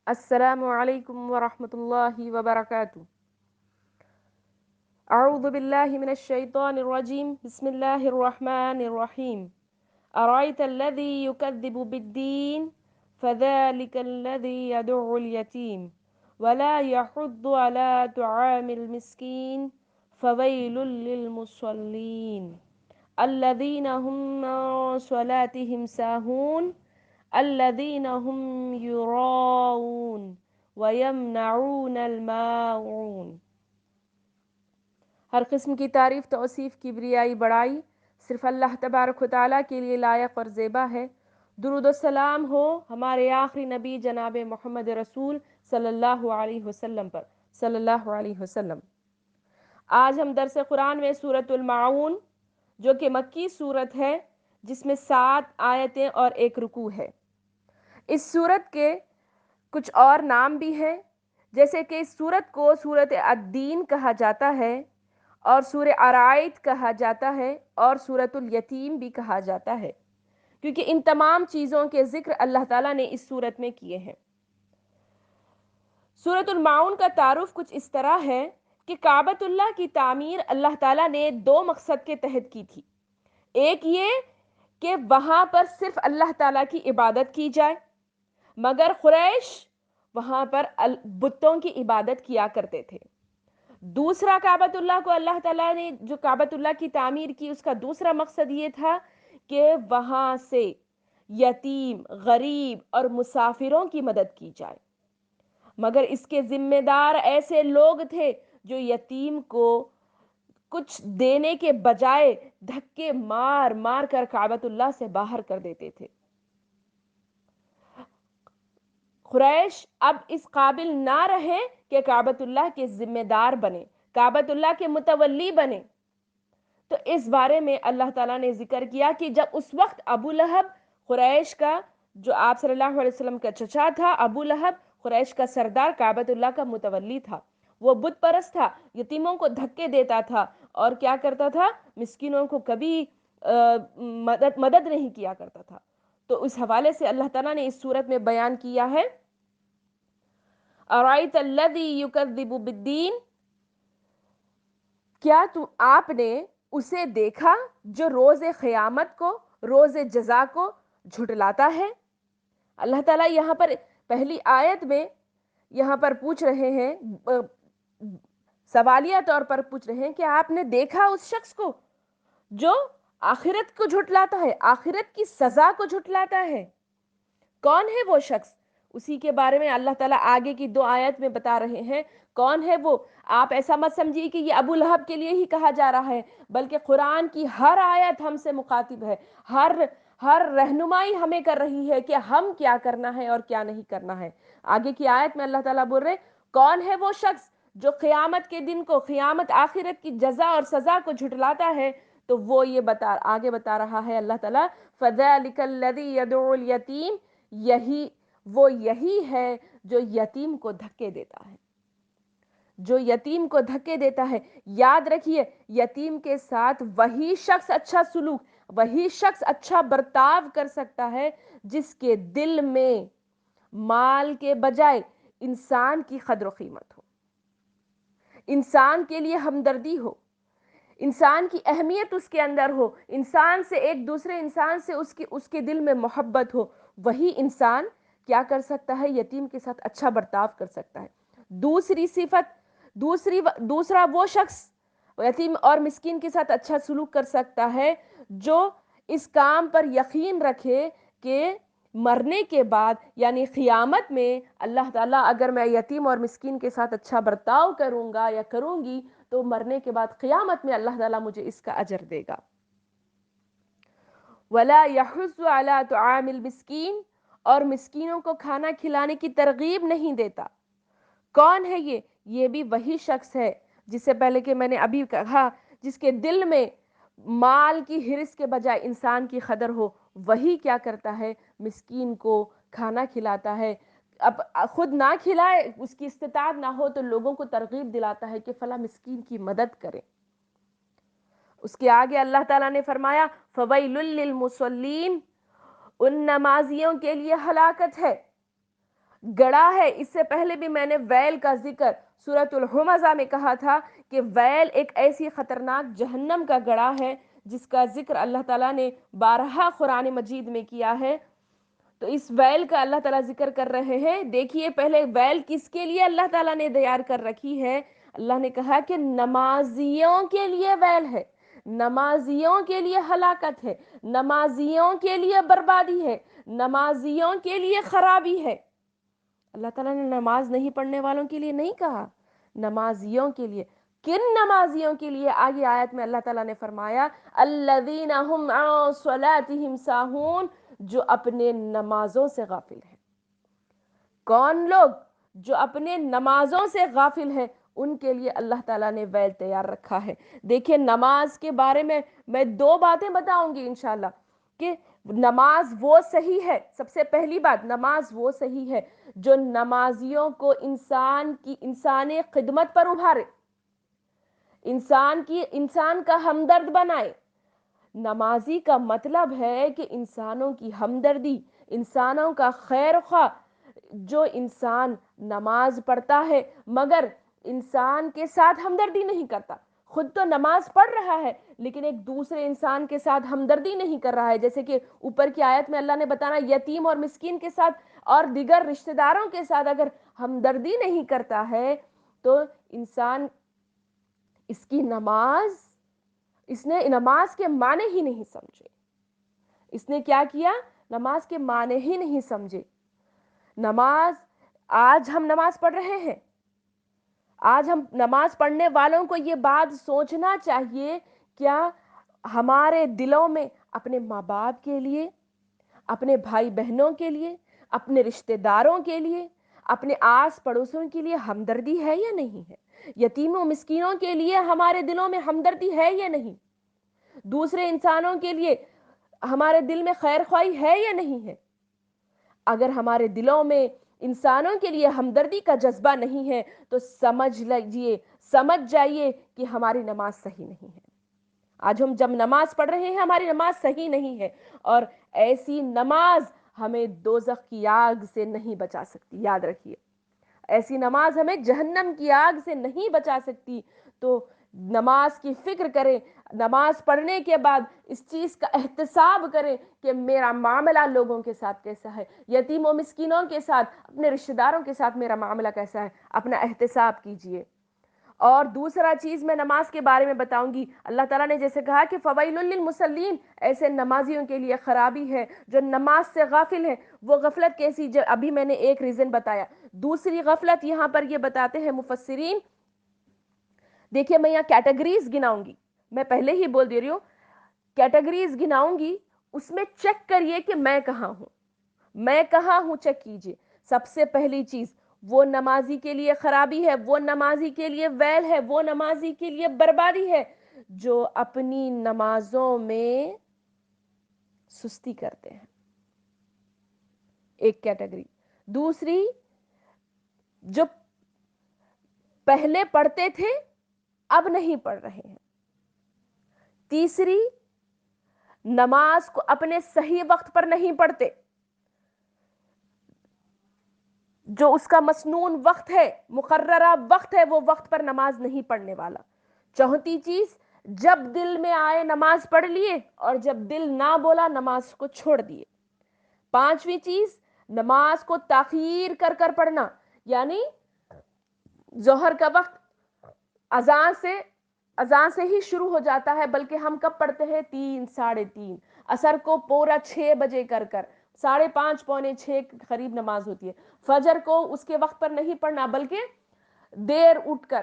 السلام علیکم ورحمۃ اللہ وبرکاتہ۔ اعوذ باللہ من الشیطان الرجیم، بسم اللہ الرحمن الرحیم۔ ارأیت الذی یکذب بالدین فذلک الذی یدع الیتیم ولا یحض علی طعام المسکین فویل للمصلین الذین هم عن صلاتهم ساہون الذین هم یراؤون وَيَمْنَعُونَ الْمَاعُونَ۔ ہر قسم کی تعریف، توصیف، کبریائی، بڑائی صرف اللہ تبارک و تعالیٰ کے لیے لائق اور زیبا ہے۔ درود و سلام ہو ہمارے آخری نبی جناب محمد رسول صلی اللہ علیہ وسلم پر، صلی اللہ علیہ وسلم۔ آج ہم درس قرآن میں سورۃ الماعون، جو کہ مکی سورت ہے، جس میں 7 آیتیں اور 1 رکوع ہے۔ اس سورت کے کچھ اور نام بھی ہیں، جیسے کہ اس سورت کو سورۃ الدین کہا جاتا ہے، اور سورہ ارائیت کہا جاتا ہے، اور سورۃ الیتیم بھی کہا جاتا ہے، کیونکہ ان تمام چیزوں کے ذکر اللہ تعالیٰ نے اس سورت میں کیے ہیں۔ سورۃ الماعون کا تعارف کچھ اس طرح ہے کہ کعبۃ اللہ کی تعمیر اللہ تعالیٰ نے 2 مقصد کے تحت کی تھی۔ ایک یہ کہ وہاں پر صرف اللہ تعالیٰ کی عبادت کی جائے، مگر قریش وہاں پر بتوں کی عبادت کیا کرتے تھے۔ دوسرا، کعبۃ اللہ کو اللہ تعالیٰ نے جو کعبۃ اللہ کی تعمیر کی، اس کا دوسرا مقصد یہ تھا کہ وہاں سے یتیم، غریب اور مسافروں کی مدد کی جائے، مگر اس کے ذمہ دار ایسے لوگ تھے جو یتیم کو کچھ دینے کے بجائے دھکے مار مار کر کعبۃ اللہ سے باہر کر دیتے تھے۔ قریش اب اس قابل نہ رہے کہ کعبۃ اللہ کے ذمہ دار بنے، کعبۃ اللہ کے متولی بنے۔ تو اس بارے میں اللہ تعالیٰ نے ذکر کیا کہ جب اس وقت ابو لہب، قریش کا، جو آپ صلی اللہ علیہ وسلم کا چچا تھا، ابو لہب قریش کا سردار، کعبۃ اللہ کا متولی تھا، وہ بت پرست تھا، یتیموں کو دھکے دیتا تھا، اور کیا کرتا تھا؟ مسکینوں کو کبھی مدد نہیں کیا کرتا تھا۔ تو اس حوالے سے اللہ تعالیٰ نے اس صورت میں بیان کیا ہے، ارائیت الذی یکذب بالدین، کیا آپ نے اسے دیکھا جو روز قیامت کو، روز جزا کو جھٹلاتا ہے؟ اللہ تعالیٰ یہاں پر پہلی آیت میں یہاں پر پوچھ رہے ہیں، سوالیہ طور پر پوچھ رہے ہیں کہ آپ نے دیکھا اس شخص کو جو آخرت کو جھٹلاتا ہے، آخرت کی سزا کو جھٹلاتا ہے؟ کون ہے وہ شخص؟ اسی کے بارے میں اللہ تعالیٰ آگے کی 2 آیت میں بتا رہے ہیں کون ہے وہ۔ آپ ایسا مت سمجھیے کہ یہ ابو لہب کے لیے ہی کہا جا رہا ہے، بلکہ قرآن کی ہر آیت ہم سے مخاطب ہے، ہر رہنمائی ہمیں کر رہی ہے کہ ہم کیا کرنا ہے اور کیا نہیں کرنا ہے۔ آگے کی آیت میں اللہ تعالیٰ بول رہے کون ہے وہ شخص جو قیامت کے دن کو، قیامت آخرت کی جزا اور سزا کو جھٹلاتا ہے؟ تو وہ یہ آگے بتا رہا ہے اللہ تعالیٰ، فَذَلِكَ الَّذِي يَدْعُ الْيَتِيمَ، یہی ہے جو یتیم کو دھکے دیتا ہے، جو یتیم کو دھکے دیتا ہے۔ یاد رکھیے، یتیم کے ساتھ وہی شخص اچھا سلوک، وہی شخص اچھا برتاؤ کر سکتا ہے جس کے دل میں مال کے بجائے انسان کی قدر و قیمت ہو، انسان کے لیے ہمدردی ہو، انسان کی اہمیت اس کے اندر ہو، انسان سے، ایک دوسرے انسان سے اس کے دل میں محبت ہو۔ وہی انسان کیا کر سکتا ہے؟ یتیم کے ساتھ اچھا برتاؤ کر سکتا ہے۔ دوسری صفت، دوسرا وہ شخص یتیم اور مسکین کے ساتھ اچھا سلوک کر سکتا ہے جو اس کام پر یقین رکھے کہ مرنے کے بعد، یعنی قیامت میں، اللہ تعالیٰ اگر میں یتیم اور مسکین کے ساتھ اچھا برتاؤ کروں گا یا کروں گی تو مرنے کے بعد قیامت میں اللہ تعالیٰ مجھے اس کا اجر دے گا۔ وَلَا يَحُضُّ عَلَىٰ طَعَامِ الْمِسْكِينِ، اور مسکینوں کو کھانا کھلانے کی ترغیب نہیں دیتا۔ کون ہے یہ بھی وہی شخص ہے جس سے پہلے کہ میں نے ابھی کہا، جس کے دل میں مال کی ہرس کے بجائے انسان کی قدر ہو۔ وہی کیا کرتا ہے؟ مسکین کو کھانا کھلاتا ہے، اب خود نہ کھلائے، اس کی استطاعت نہ ہو تو لوگوں کو ترغیب دلاتا ہے کہ فلاں مسکین کی مدد کریں۔ اس کے آگے اللہ تعالیٰ نے فرمایا فَوَيْلٌ لِّلْمُصَلِّينَ، ان نمازیوں کے لیے ہلاکت ہے گڑا ہے. اس سے پہلے بھی میں نے ویل کا ذکر سورۃ الہمزہ میں کہا تھا کہ ویل ایک ایسی خطرناک جہنم کا گڑا ہے جس کا ذکر اللہ تعالیٰ نے بارہا قرآن مجید میں کیا ہے. تو اس ویل کا اللہ تعالیٰ ذکر کر رہے ہیں. دیکھیے پہلے ویل کس کے لیے اللہ تعالیٰ نے تیار کر رکھی ہے. اللہ نے کہا کہ نمازیوں کے لیے ویل ہے, نمازیوں کے لیے ہلاکت ہے, نمازیوں کے لیے بربادی ہے, نمازیوں کے لیے خرابی ہے. اللہ تعالیٰ نے نماز نہیں پڑھنے والوں کے لیے نہیں کہا, نمازیوں کے لیے. کن نمازیوں کے لیے؟ آگے آیت میں اللہ تعالیٰ نے فرمایا الذین هم عن صلاتهم ساہون, جو اپنے نمازوں سے غافل ہیں. کون لوگ؟ جو اپنے نمازوں سے غافل ہیں, ان کے لیے اللہ تعالیٰ نے ویل تیار رکھا ہے. دیکھیں نماز کے بارے میں دو باتیں بتاؤں گی انشاءاللہ کہ نماز وہ صحیح ہے. سب سے پہلی بات, نماز وہ صحیح ہے جو نمازیوں کو انسانی خدمت پر ابھارے, انسان کا ہمدرد بنائے. نمازی کا مطلب ہے کہ انسانوں کی ہمدردی, انسانوں کا خیر خواہ. جو انسان نماز پڑھتا ہے مگر انسان کے ساتھ ہمدردی نہیں کرتا, خود تو نماز پڑھ رہا ہے لیکن ایک دوسرے انسان کے ساتھ ہمدردی نہیں کر رہا ہے, جیسے کہ اوپر کی آیت میں اللہ نے بتانا یتیم اور مسکین کے ساتھ اور دیگر رشتہ داروں کے ساتھ اگر ہمدردی نہیں کرتا ہے تو انسان اس نے نماز کے معنی ہی نہیں سمجھے. اس نے کیا کیا؟ نماز کے معنی ہی نہیں سمجھے. آج ہم نماز پڑھ رہے ہیں, آج ہم نماز پڑھنے والوں کو یہ بات سوچنا چاہیے, کیا ہمارے دلوں میں اپنے ماں باپ کے لیے, اپنے بھائی بہنوں کے لیے, اپنے رشتہ داروں کے لیے, اپنے آس پڑوسوں کے لیے ہمدردی ہے یا نہیں ہے؟ یتیموں مسکینوں کے لیے ہمارے دلوں میں ہمدردی ہے یا نہیں؟ دوسرے انسانوں کے لیے ہمارے دل میں خیر خواہی ہے یا نہیں ہے؟ اگر ہمارے دلوں میں انسانوں کے لیے ہمدردی کا جذبہ نہیں ہے تو سمجھ جائیے کہ ہماری نماز صحیح نہیں ہے. آج ہم جب نماز پڑھ رہے ہیں ہماری نماز صحیح نہیں ہے, اور ایسی نماز ہمیں دوزخ کی آگ سے نہیں بچا سکتی. یاد رکھیے, ایسی نماز ہمیں جہنم کی آگ سے نہیں بچا سکتی. تو نماز کی فکر کریں, نماز پڑھنے کے بعد اس چیز کا احتساب کریں کہ میرا معاملہ لوگوں کے ساتھ کیسا ہے, یتیموں مسکینوں کے ساتھ, اپنے رشتہ داروں کے ساتھ میرا معاملہ کیسا ہے. اپنا احتساب کیجئے. اور دوسرا چیز میں نماز کے بارے میں بتاؤں گی, اللہ تعالیٰ نے جیسے کہا کہ فویل للمصلین, ایسے نمازیوں کے لیے خرابی ہے جو نماز سے غافل ہے. وہ غفلت کیسی؟ جو ابھی میں نے ایک ریزن بتایا. دوسری غفلت یہاں پر یہ بتاتے ہیں مفسرین, دیکھیے میں یہاں کیٹیگریز گناؤں گی, میں پہلے ہی بول دے رہی ہوں کیٹیگریز گناؤں گی, اس میں چیک کریے کہ میں کہاں ہوں, چیک کیجئے. سب سے پہلی چیز, وہ نمازی کے لیے خرابی ہے, وہ نمازی کے لیے ویل ہے, وہ نمازی کے لیے بربادی ہے جو اپنی نمازوں میں سستی کرتے ہیں. ایک کیٹیگری. دوسری, جو پہلے پڑھتے تھے اب نہیں پڑھ رہے ہیں. تیسری, نماز کو اپنے صحیح وقت پر نہیں پڑھتے, جو اس کا مسنون وقت ہے, مقررہ وقت ہے, وہ وقت پر نماز نہیں پڑھنے والا. چوتھی چیز, جب دل میں آئے نماز پڑھ لیے اور جب دل نہ بولا نماز کو چھوڑ دیے. پانچویں چیز, نماز کو تاخیر کر کر پڑھنا, یعنی ظہر کا وقت اذان سے ہی شروع ہو جاتا ہے, بلکہ ہم کب پڑھتے ہیں؟ 3, 3:30. عصر کو پورا 6 بجے کر 5:30 پونے 6 قریب نماز ہوتی ہے. فجر کو اس کے وقت پر نہیں پڑھنا بلکہ دیر اٹھ کر,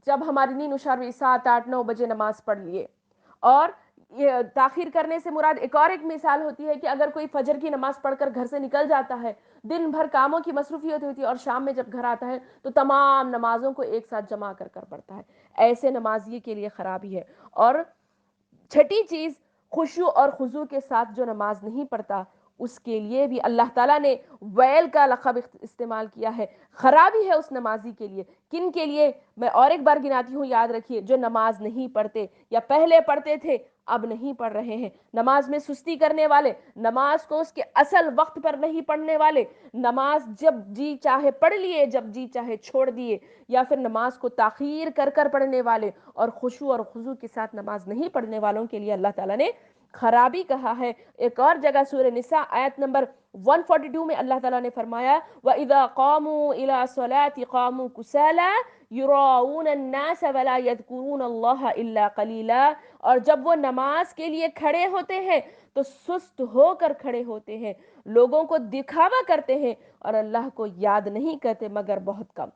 جب ہماری نیند اشار ہوئی 7, 8, 9 بجے نماز پڑھ لیے. اور یہ تاخیر کرنے سے مراد ایک مثال ہوتی ہے کہ اگر کوئی فجر کی نماز پڑھ کر گھر سے نکل جاتا ہے, دن بھر کاموں کی مصروفیت ہوتی ہے اور شام میں جب گھر آتا ہے تو تمام نمازوں کو ایک ساتھ جمع کر پڑھتا ہے. ایسے نمازی کے لیے خرابی ہے. اور چھٹی چیز, خشوع اور خضوع کے ساتھ جو نماز نہیں پڑھتا اس کے لیے بھی اللہ تعالیٰ نے ویل کا لقب استعمال کیا ہے، خرابی ہے اس نمازی کے لیے۔ کن کے لیے؟ میں اور ایک بار گناتی ہوں، یاد رکھیے، جو نماز نہیں پڑھتے یا پہلے پڑھتے تھے اب نہیں پڑھ رہے ہیں، نماز میں سستی کرنے والے، نماز کو اس کے اصل وقت پر نہیں پڑھنے والے، نماز جب جی چاہے پڑھ لیے، جب جی چاہے چھوڑ دیے، یا پھر نماز کو تاخیر کر کر پڑھنے والے اور خشوع اور خضوع کے ساتھ نماز نہیں پڑھنے والوں کے لیے اللہ تعالیٰ نے خرابی کہا ہے۔ ایک اور جگہ سورہ نساء آیت نمبر 142 میں اللہ تعالیٰ نے فرمایا وَإِذَا قَامُوا إِلَىٰ الصَّلَاةِ قَامُوا كُسَالَىٰ يُرَاءُونَ النَّاسَ وَلَا يَذْكُرُونَ اللَّهَ إِلَّا قَلِيلًا، اور جب وہ نماز کے لیے کھڑے ہوتے ہیں تو سست ہو کر کھڑے ہوتے ہیں، لوگوں کو دکھاوا کرتے ہیں اور اللہ کو یاد نہیں کرتے مگر بہت کم۔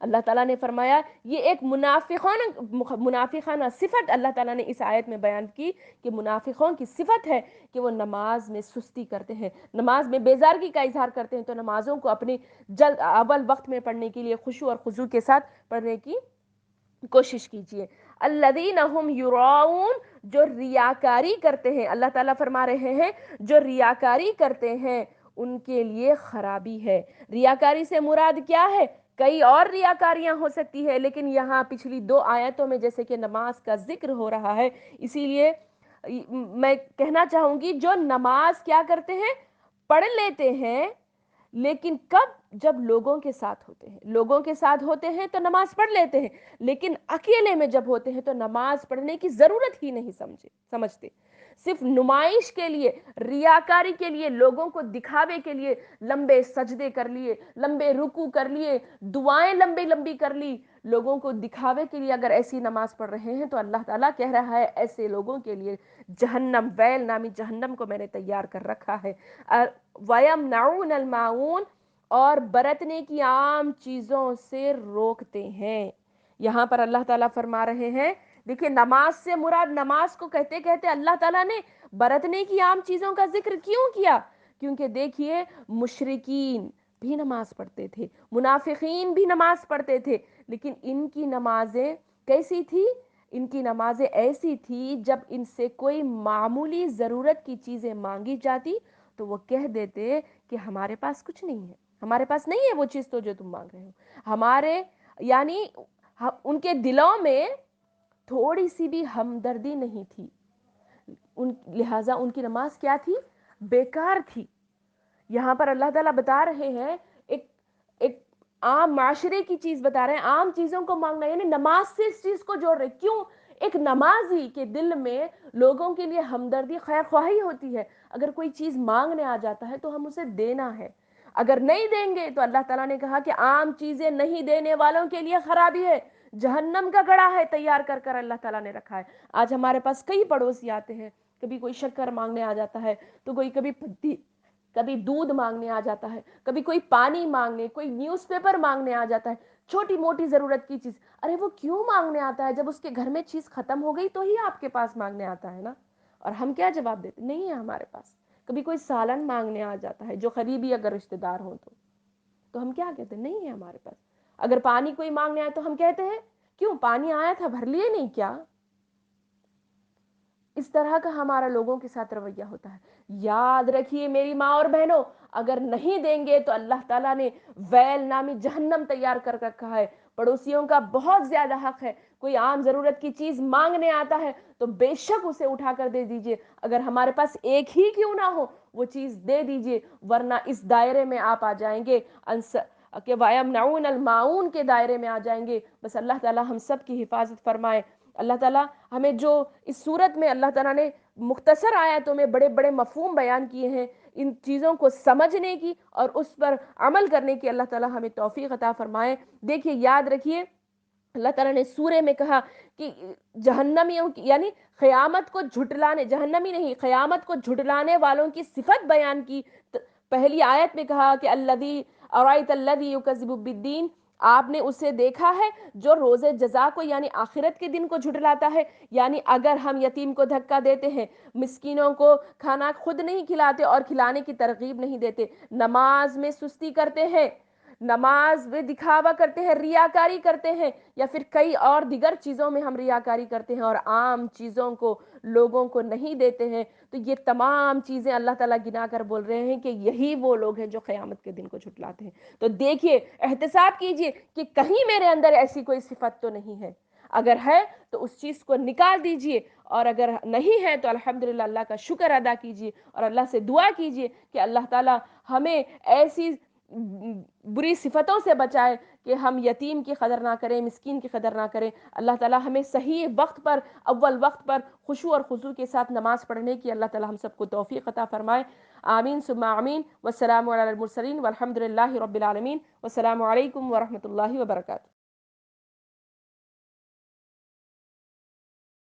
اللہ تعالیٰ نے فرمایا یہ ایک منافقانہ صفت اللہ تعالیٰ نے اس آیت میں بیان کی کہ منافقوں کی صفت ہے کہ وہ نماز میں سستی کرتے ہیں، نماز میں بیزارگی کا اظہار کرتے ہیں۔ تو نمازوں کو اپنی جلد اول وقت میں پڑھنے کے لیے خشوع اور خضوع کے ساتھ پڑھنے کی کوشش کیجئے۔ الذین ہم یراؤون، جو ریاکاری کرتے ہیں، اللہ تعالیٰ فرما رہے ہیں جو ریاکاری کرتے ہیں ان کے لیے خرابی ہے۔ ریاکاری سے مراد کیا ہے؟ کئی اور ریاکاریاں ہو سکتی ہے، لیکن یہاں پچھلی 2 آیتوں میں جیسے کہ نماز کا ذکر ہو رہا ہے، اسی لیے میں کہنا چاہوں گی جو نماز کیا کرتے ہیں، پڑھ لیتے ہیں، لیکن کب؟ جب لوگوں کے ساتھ ہوتے ہیں، لوگوں کے ساتھ ہوتے ہیں تو نماز پڑھ لیتے ہیں، لیکن اکیلے میں جب ہوتے ہیں تو نماز پڑھنے کی ضرورت ہی نہیں سمجھتے، صرف نمائش کے لیے، ریاکاری کے لیے، لوگوں کو دکھاوے کے لیے لمبے سجدے کر لیے، لمبے رکوع کر لیے، دعائیں لمبی لمبی کر لی، لوگوں کو دکھاوے کے لیے اگر ایسی نماز پڑھ رہے ہیں تو اللہ تعالیٰ کہہ رہا ہے ایسے لوگوں کے لیے جہنم، ویل نامی جہنم کو میں نے تیار کر رکھا ہے۔ وَيَمْنَعُونَ الْمَاعُونَ، اور برتنے کی عام چیزوں سے روکتے ہیں۔ یہاں پر اللہ تعالیٰ فرما رہے ہیں، دیکھیں نماز سے مراد، نماز کو کہتے کہتے اللہ تعالیٰ نے برتنے کی عام چیزوں کا ذکر کیوں کیا؟ کیونکہ دیکھیے مشرکین بھی نماز پڑھتے تھے، منافقین بھی نماز پڑھتے تھے، لیکن ان کی نمازیں کیسی تھی؟ ان کی نمازیں ایسی تھی جب ان سے کوئی معمولی ضرورت کی چیزیں مانگی جاتی تو وہ کہہ دیتے کہ ہمارے پاس کچھ نہیں ہے، ہمارے پاس نہیں ہے وہ چیز تو جو تم مانگ رہے ہو، ہمارے یعنی ان کے دلوں میں تھوڑی سی بھی ہمدردی نہیں تھی، لہٰذا ان کی نماز کیا تھی؟ بیکار تھی۔ یہاں پر اللہ تعالیٰ بتا رہے ہیں ایک عام معاشرے کی چیز بتا رہے ہیں، عام چیزوں کو مانگنا، یعنی نماز سے اس چیز کو جوڑ رہے۔ کیوں؟ ایک نمازی کے دل میں لوگوں کے لیے ہمدردی، خیر خواہی ہوتی ہے، اگر کوئی چیز مانگنے آ جاتا ہے تو ہم اسے دینا ہے، اگر نہیں دیں گے تو اللہ تعالیٰ نے کہا کہ عام چیزیں نہیں دینے والوں کے لیے خرابی ہے، جہنم کا گڑھا ہے تیار کر کر اللہ تعالیٰ نے رکھا ہے۔ آج ہمارے پاس کئی پڑوسی آتے ہیں، کبھی کوئی شکر مانگنے آ جاتا ہے تو کوئی کبھی دودھ مانگنے آ جاتا ہے، کبھی کوئی پانی مانگنے، کوئی نیوز پیپر مانگنے آ جاتا ہے، چھوٹی موٹی ضرورت کی چیز۔ ارے وہ کیوں مانگنے آتا ہے؟ جب اس کے گھر میں چیز ختم ہو گئی تو ہی آپ کے پاس مانگنے آتا ہے نا۔ اور ہم کیا جواب دیتے؟ نہیں ہے ہمارے پاس۔ کبھی کوئی سالن مانگنے آ جاتا ہے، جو قریبی اگر رشتہ دار ہوں تو ہم کیا کہتے ہیں؟ نہیں ہے ہمارے پاس۔ اگر پانی کوئی مانگنے آئے تو ہم کہتے ہیں کیوں پانی آیا تھا بھر لیے نہیں کیا؟ اس طرح کا ہمارا لوگوں کے ساتھ رویہ ہوتا ہے۔ یاد رکھیے میری ماں اور بہنوں، اگر نہیں دیں گے تو اللہ تعالیٰ نے ویل نامی جہنم تیار کر رکھا ہے۔ پڑوسیوں کا بہت زیادہ حق ہے، کوئی عام ضرورت کی چیز مانگنے آتا ہے تو بے شک اسے اٹھا کر دے دیجئے، اگر ہمارے پاس ایک ہی کیوں نہ ہو وہ چیز دے دیجئے، ورنہ اس دائرے میں آپ آ جائیں گے کہ وَيَمْنَعُونَ الْمَاعُونَ کے دائرے میں آ جائیں گے۔ بس اللہ تعالیٰ ہم سب کی حفاظت فرمائے۔ اللہ تعالیٰ ہمیں جو اس صورت میں اللہ تعالیٰ نے مختصر آیتوں میں بڑے بڑے مفہوم بیان کیے ہیں، ان چیزوں کو سمجھنے کی اور اس پر عمل کرنے کی اللہ تعالیٰ ہمیں توفیق عطا فرمائے۔ دیکھیے یاد رکھیے اللہ تعالیٰ نے سورے میں کہا کہ جہنمیوں کی یعنی قیامت کو جھٹلانے، جہنمی نہیں، قیامت کو جھٹلانے والوں کی صفت بیان کی۔ پہلی آیت میں کہا کہ الذی ارائیت الذی یکذب بالدین، آپ نے اسے دیکھا ہے جو روز جزا کو یعنی آخرت کے دن کو جھٹلاتا ہے، یعنی اگر ہم یتیم کو دھکا دیتے ہیں، مسکینوں کو کھانا خود نہیں کھلاتے اور کھلانے کی ترغیب نہیں دیتے، نماز میں سستی کرتے ہیں، نماز میں دکھاوا کرتے ہیں، ریاکاری کرتے ہیں، یا پھر کئی اور دیگر چیزوں میں ہم ریاکاری کرتے ہیں اور عام چیزوں کو لوگوں کو نہیں دیتے ہیں، تو یہ تمام چیزیں اللہ تعالیٰ گنا کر بول رہے ہیں کہ یہی وہ لوگ ہیں جو قیامت کے دن کو جھٹلاتے ہیں۔ تو دیکھیے، احتساب کیجئے کہ کہیں میرے اندر ایسی کوئی صفت تو نہیں ہے، اگر ہے تو اس چیز کو نکال دیجئے، اور اگر نہیں ہے تو الحمدللہ اللہ کا شکر ادا کیجئے اور اللہ سے دعا کیجئے کہ اللہ تعالیٰ ہمیں ایسی بری صفتوں سے بچائے کہ ہم یتیم کی قدر نہ کریں، مسکین کی قدر نہ کریں۔ اللہ تعالیٰ ہمیں صحیح وقت پر، اول وقت پر خشوع اور خضوع کے ساتھ نماز پڑھنے کی اللہ تعالیٰ ہم سب کو توفیق عطا فرمائے۔ آمین ثم آمین، والسلام علی المرسلین والحمد للہ رب العالمین، والسلام علیکم ورحمۃ اللہ وبرکاتہ۔